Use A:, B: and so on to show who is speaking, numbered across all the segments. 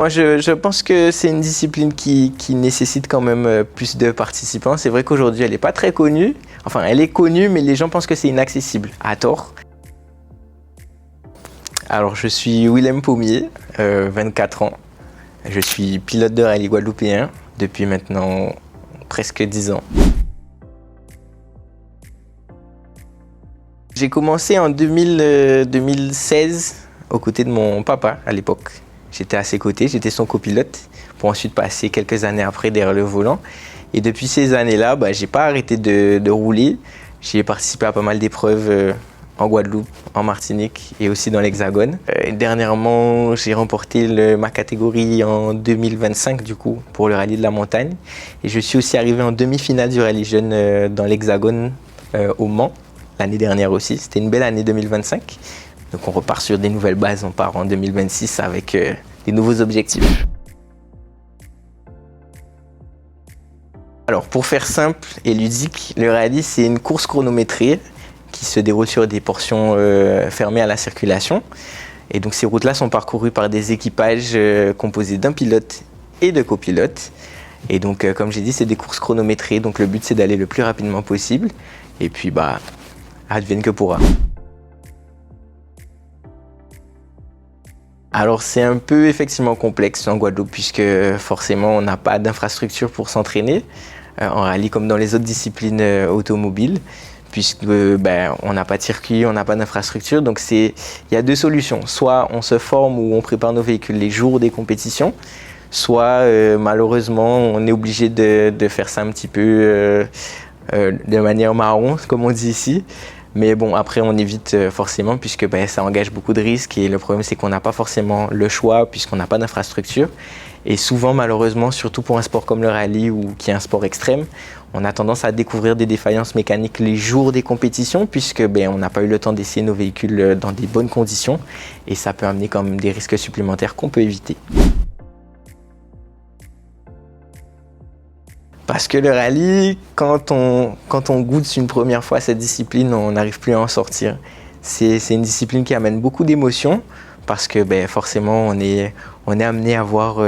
A: Moi, je pense que c'est une discipline qui nécessite quand même plus de participants. C'est vrai qu'aujourd'hui, elle n'est pas très connue. Enfin, elle est connue, mais les gens pensent que c'est inaccessible, à tort. Alors, je suis Willem Pommier, 24 ans. Je suis pilote de rallye guadeloupéen depuis maintenant presque 10 ans. J'ai commencé en 2016 aux côtés de mon papa à l'époque. J'étais à ses côtés, j'étais son copilote pour ensuite passer quelques années après derrière le volant. Et depuis ces années-là, j'ai pas arrêté de rouler. J'ai participé à pas mal d'épreuves en Guadeloupe, en Martinique et aussi dans l'Hexagone. Dernièrement, j'ai remporté ma catégorie en 2025 du coup pour le rallye de la montagne. Et je suis aussi arrivé en demi-finale du rallye jeune dans l'Hexagone au Mans l'année dernière aussi. C'était une belle année 2025. Donc on repart sur des nouvelles bases, on part en 2026 avec des nouveaux objectifs. Alors pour faire simple et ludique, le rallye c'est une course chronométrée qui se déroule sur des portions fermées à la circulation. Et donc ces routes-là sont parcourues par des équipages composés d'un pilote et de copilotes. Et donc comme j'ai dit, c'est des courses chronométrées, donc le but c'est d'aller le plus rapidement possible. Et puis advienne que pourra. Alors c'est un peu effectivement complexe en Guadeloupe puisque forcément on n'a pas d'infrastructure pour s'entraîner en rallye comme dans les autres disciplines automobiles puisque on n'a pas de circuit, on n'a pas d'infrastructure. Donc il y a deux solutions, soit on se forme ou on prépare nos véhicules les jours des compétitions, soit malheureusement on est obligé de faire ça un petit peu de manière marron comme on dit ici. Mais bon, après, on évite forcément puisque ça engage beaucoup de risques et le problème, c'est qu'on n'a pas forcément le choix puisqu'on n'a pas d'infrastructure. Et souvent, malheureusement, surtout pour un sport comme le rallye ou qui est un sport extrême, on a tendance à découvrir des défaillances mécaniques les jours des compétitions puisque on n'a pas eu le temps d'essayer nos véhicules dans des bonnes conditions et ça peut amener quand même des risques supplémentaires qu'on peut éviter. Parce que le rallye, quand on goûte une première fois cette discipline, on n'arrive plus à en sortir. C'est une discipline qui amène beaucoup d'émotions parce que forcément on est amené à voir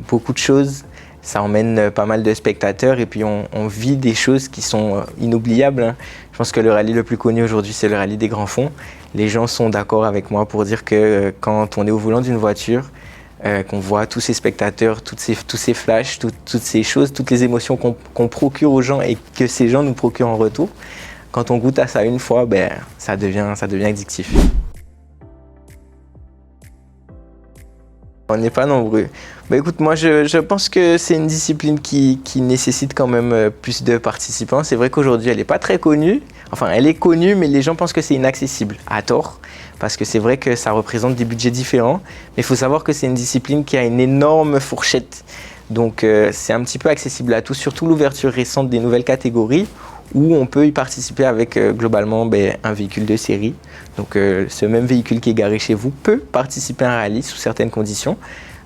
A: beaucoup de choses. Ça emmène pas mal de spectateurs et puis on vit des choses qui sont inoubliables. Je pense que le rallye le plus connu aujourd'hui, c'est le rallye des Grands Fonds. Les gens sont d'accord avec moi pour dire que quand on est au volant d'une voiture, qu'on voit tous ces spectateurs, tous ces flashs, toutes ces choses, toutes les émotions qu'on procure aux gens et que ces gens nous procurent en retour. Quand on goûte à ça une fois, ça devient addictif. On n'est pas nombreux. Écoute, moi je pense que c'est une discipline qui nécessite quand même plus de participants. C'est vrai qu'aujourd'hui elle n'est pas très connue. Enfin, elle est connue, mais les gens pensent que c'est inaccessible, à tort. Parce que c'est vrai que ça représente des budgets différents. Mais il faut savoir que c'est une discipline qui a une énorme fourchette. Donc c'est un petit peu accessible à tous, surtout l'ouverture récente des nouvelles catégories où on peut y participer avec globalement un véhicule de série. Donc ce même véhicule qui est garé chez vous peut participer à un rallye sous certaines conditions.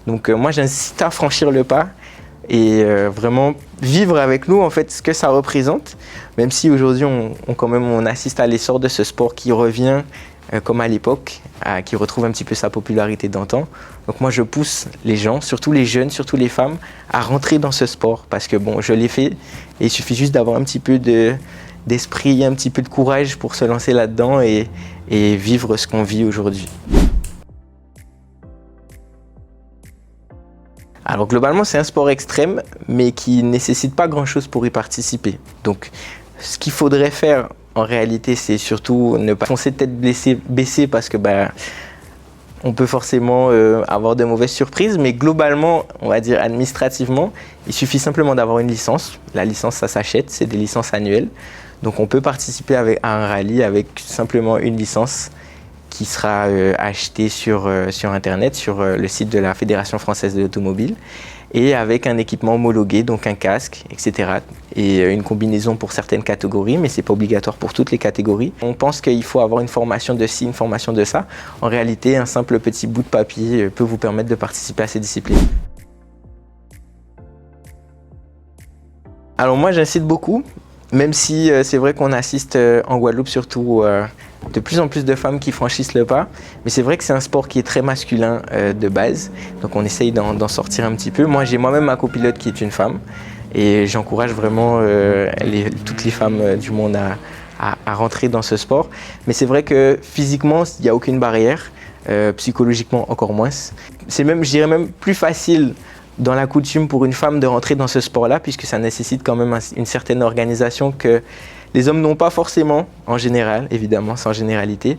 A: Donc moi j'incite à franchir le pas et vraiment vivre avec nous en fait ce que ça représente. Même si aujourd'hui on assiste à l'essor de ce sport qui revient comme à l'époque, qui retrouve un petit peu sa popularité d'antan. Donc moi je pousse les gens, surtout les jeunes, surtout les femmes, à rentrer dans ce sport parce que je l'ai fait et il suffit juste d'avoir un petit peu d'esprit, un petit peu de courage pour se lancer là-dedans et vivre ce qu'on vit aujourd'hui. Alors globalement c'est un sport extrême mais qui ne nécessite pas grand-chose pour y participer. Donc ce qu'il faudrait faire en réalité, c'est surtout ne pas foncer tête baissée parce que on peut forcément avoir de mauvaises surprises, mais globalement, on va dire administrativement, il suffit simplement d'avoir une licence. La licence, ça s'achète, c'est des licences annuelles. Donc on peut participer à un rallye avec simplement une licence qui sera achetée sur Internet, sur le site de la Fédération française de l'automobile, et avec un équipement homologué, donc un casque, etc. Et une combinaison pour certaines catégories, mais ce n'est pas obligatoire pour toutes les catégories. On pense qu'il faut avoir une formation de ci, une formation de ça. En réalité, un simple petit bout de papier peut vous permettre de participer à ces disciplines. Alors moi, j'incite beaucoup, même si c'est vrai qu'on assiste en Guadeloupe surtout de plus en plus de femmes qui franchissent le pas. Mais c'est vrai que c'est un sport qui est très masculin de base. Donc on essaye d'en sortir un petit peu. Moi, j'ai moi-même ma copilote qui est une femme. Et j'encourage vraiment toutes les femmes du monde à rentrer dans ce sport. Mais c'est vrai que physiquement, il n'y a aucune barrière. Psychologiquement, encore moins. C'est même, je dirais même, plus facile dans la coutume pour une femme de rentrer dans ce sport-là, puisque ça nécessite quand même une certaine organisation que les hommes n'ont pas forcément, en général, évidemment, sans généralité.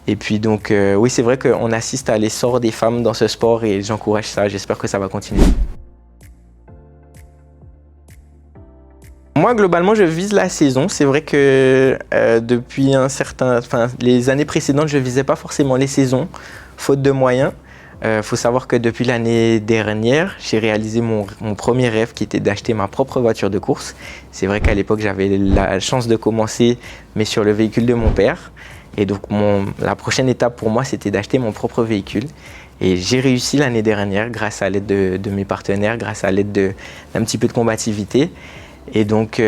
A: Et puis donc, oui, c'est vrai qu'on assiste à l'essor des femmes dans ce sport et j'encourage ça. J'espère que ça va continuer. Moi, globalement, je vise la saison. C'est vrai que depuis les années précédentes, je ne visais pas forcément les saisons, faute de moyens. Faut savoir que depuis l'année dernière, j'ai réalisé mon premier rêve qui était d'acheter ma propre voiture de course. C'est vrai qu'à l'époque, j'avais la chance de commencer, mais sur le véhicule de mon père. Et donc, la prochaine étape pour moi, c'était d'acheter mon propre véhicule. Et j'ai réussi l'année dernière grâce à l'aide de mes partenaires, grâce à l'aide d'un petit peu de combativité. Et donc,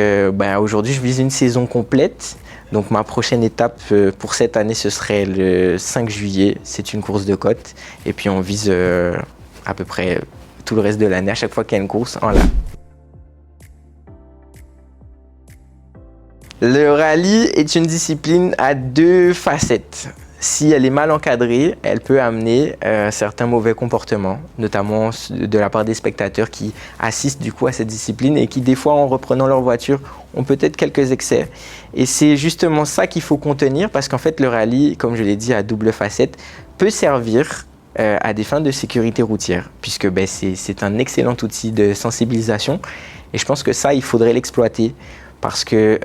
A: aujourd'hui, je vise une saison complète. Donc ma prochaine étape pour cette année, ce serait le 5 juillet. C'est une course de côte. Et puis on vise à peu près tout le reste de l'année. À chaque fois qu'il y a une course, en là. Le rallye est une discipline à deux facettes. Si elle est mal encadrée, elle peut amener certains mauvais comportements, notamment de la part des spectateurs qui assistent du coup à cette discipline et qui des fois en reprenant leur voiture ont peut-être quelques excès. Et c'est justement ça qu'il faut contenir parce qu'en fait le rallye, comme je l'ai dit, à double facette, peut servir à des fins de sécurité routière puisque c'est un excellent outil de sensibilisation et je pense que ça, il faudrait l'exploiter. Parce que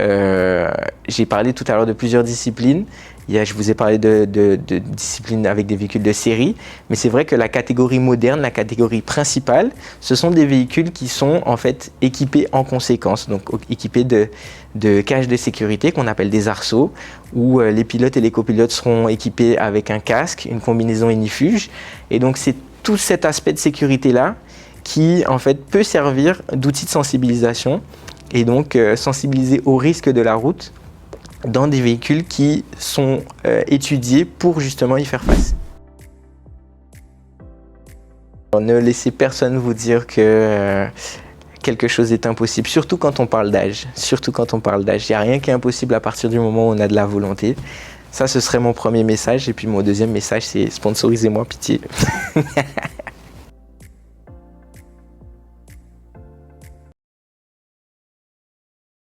A: j'ai parlé tout à l'heure de plusieurs disciplines. Je vous ai parlé de disciplines avec des véhicules de série. Mais c'est vrai que la catégorie moderne, la catégorie principale, ce sont des véhicules qui sont en fait équipés en conséquence. Donc équipés de cages de sécurité qu'on appelle des arceaux, où les pilotes et les copilotes seront équipés avec un casque, une combinaison ignifuge. Et donc c'est tout cet aspect de sécurité-là qui en fait peut servir d'outil de sensibilisation et donc sensibiliser au risque de la route dans des véhicules qui sont étudiés pour justement y faire face. Alors, ne laissez personne vous dire que quelque chose est impossible, surtout quand on parle d'âge. Surtout quand on parle d'âge. Il n'y a rien qui est impossible à partir du moment où on a de la volonté. Ça, ce serait mon premier message. Et puis mon deuxième message, c'est sponsorisez-moi, pitié.